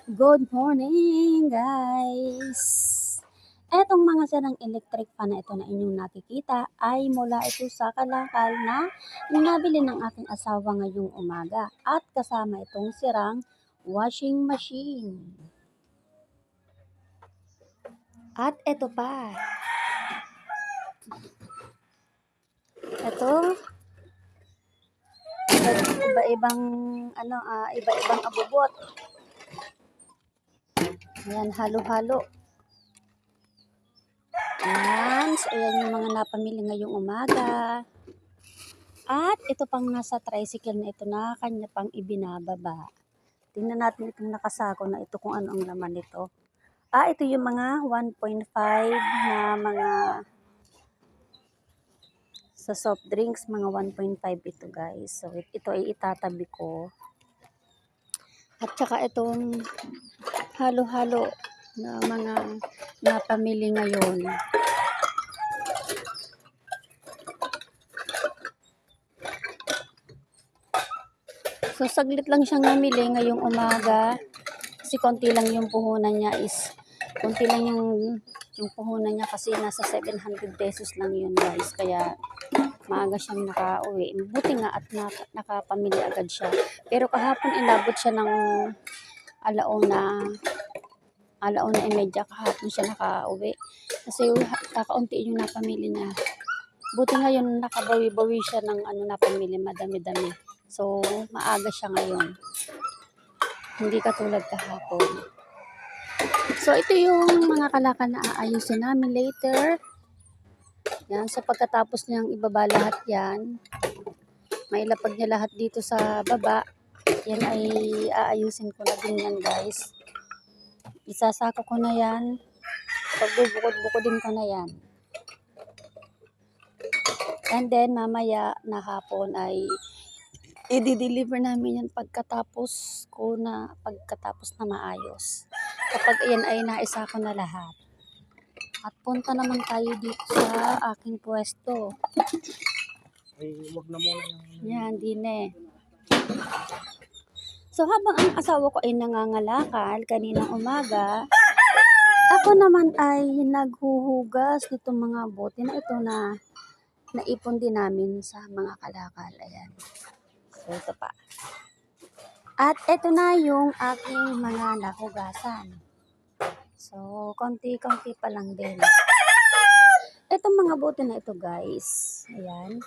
Good morning, guys! Etong mga sanang electric fan na ito na inyong nakikita ay mula ito sa kalakal na nabili ng aking asawa ngayong umaga at kasama itong sirang washing machine. At ito pa. Ito, iba-ibang iba-ibang abubot. Ayan, halo-halo. Ayan, so ayan yung mga napamili ngayong umaga. At ito pang nasa tricycle na ito na kanya pang ibinababa. Tingnan natin itong nakasako na ito kung ano ang laman nito. Ito yung mga 1.5 na mga sa soft drinks, mga 1.5 ito guys. So ito ay itatabi ko. At saka itong halo-halo na mga napamili ngayon. So saglit lang siyang namili ngayong umaga kasi konti lang yung puhunan niya puhunan niya kasi nasa 700 pesos lang yun guys, kaya maaga siyang nakauwi. Buti nga at nakapamili agad siya, pero kahapon inabot siya ng alauna kahapon siya nakauwi kasi kakaunti yung napamili niya. Buti ngayon nakabawi-bawi siya ng napamili, madami-dami. So, maaga siya ngayon. Hindi katulad kahapon. So, ito yung mga kalakal na aayusin namin later. Yan. So, pagkatapos niyang ibaba lahat yan, mailapag niya lahat dito sa baba. Yan ay aayusin ko na din yan guys. Isasako ko na yan. Pagbubukod-bukodin ko na yan. And then, mamaya na hapon ay i-deliver namin yan pagkatapos na maayos. Kapag yan ay naisako na lahat. At punta naman tayo dito sa aking pwesto. Ay, wag na muna yan, dine. So habang ang asawa ko ay nangangalakal kaninang umaga, ako naman ay naghuhugas nitong mga bote na ito na naipon din namin sa mga kalakal. Ayan. So, ito pa. At ito na yung aking mga nahugasan. So, konti-konti pa lang din. Itong mga bote na ito, guys. Ayan.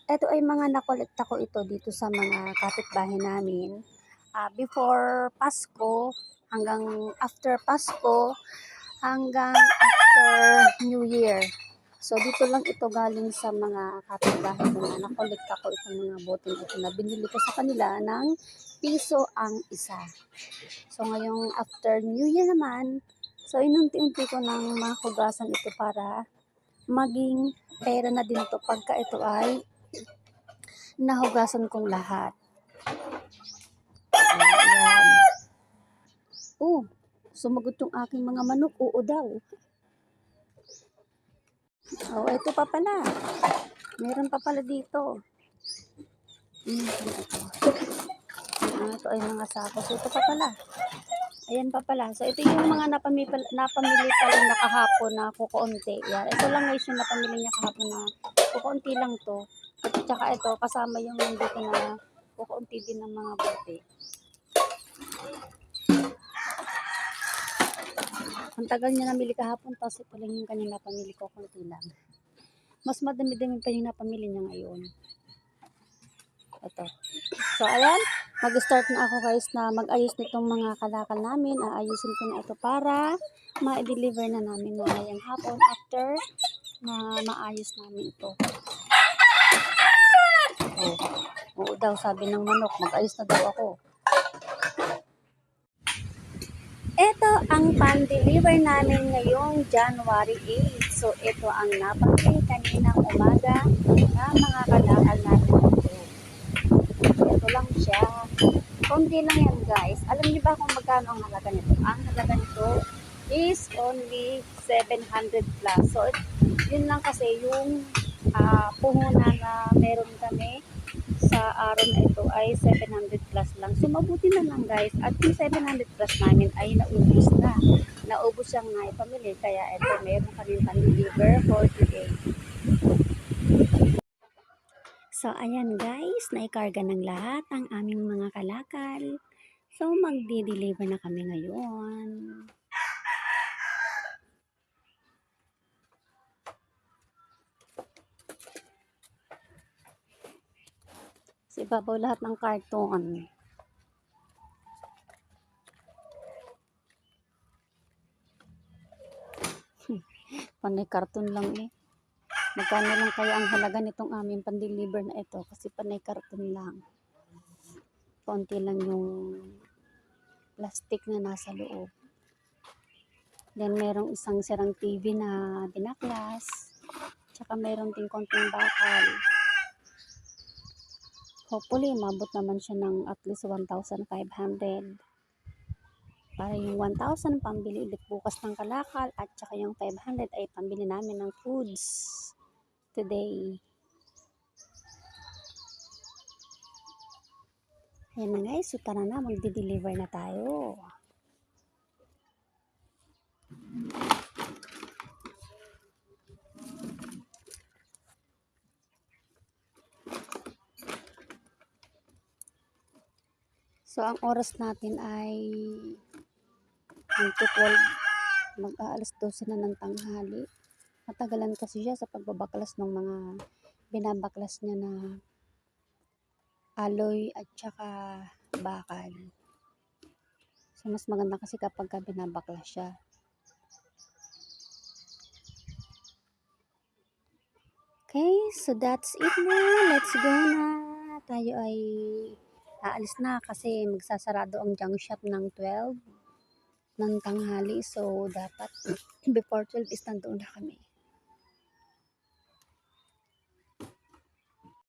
Ito ay mga nakolekta ko ito dito sa mga kapitbahay namin. Before Pasko, hanggang after Pasko, hanggang after New Year. So, dito lang ito galing sa mga kapitbahay ko na nakolekta ko itong mga bote ito na binili ko sa kanila ng piso ang isa. So, ngayong after New Year naman, so inunti-unti ko ng mga hugasan ito para maging pera na din ito pagka ito ay nahugasan kong lahat. Ayan. Sumagot yung aking mga manok. Oo daw. Ito pa pala. Meron pa pala dito. Ito ay mga sako. So, ito pa pala. Ayan pa pala. So, ito yung mga napamili pa lang na kahapon na kukunti. Yan. Ito lang guys yung napamili niya kahapon na kukunti lang to. At saka ito, kasama yung nandito na kukunti din ng mga bote. Ang tagal niya namili kahapon, tapos ito lang yung kanyang napamili ko, kunti lang. Mas madami-dami pa yung napamili niya ngayon. Ito. So, ayan. Mag-start na ako guys na mag-ayos nitong mga kalakal namin. Aayusin ko na ito para ma-deliver na namin ngayong hapon after na maayos namin ito. Oo daw, sabi ng manok. Mag-ayos na daw ako. Ito ang pan-deliver namin ngayong January 8. So, ito ang napamili kaninang umaga na mga kalakal natin ito. Ito lang siya. Konti lang yan guys. Alam niyo ba kung magkano ang halaga nito? Ang halaga nito is only 700 plus. So, yun lang kasi yung puhunan na meron kami sa sa araw na ito ay 700 plus lang. So mabuti na lang guys. At yung 700 plus namin ay naubos na. Naubos siyang naipamili. Kaya ito meron kami pan-deliver for today. So ayan guys, naikarga ng lahat ang aming mga kalakal. So magdi-deliver na kami ngayon. Sa ibabaw lahat ng karton. Panay karton lang eh. Magkano lang kaya ang halaga nitong aming pan-deliver na ito kasi panay karton lang. Konti lang yung plastic na nasa loob. Then merong isang sirang TV na binaklas. Tsaka meron ding konting bakal. Hopefully, mabot naman siya ng at least 1,500. Para yung 1,000 pambili ulit bukas ng kalakal at saka yung 500 ay pambili namin ng foods today. Ayan na guys, so tara na, magdi-deliver na tayo. So ang oras natin ay mag-aalas 12 na ng tanghali. Matagalan kasi siya sa pagbabaklas ng mga binabaklas niya na alloy at saka bakal. So mas maganda kasi kapag binabaklas siya. Okay, so that's it na. Let's go na. Tayo ay aalis na kasi magsasarado ang junk shop ng 12 ng tanghali. So dapat before 12 is nandoon na kami.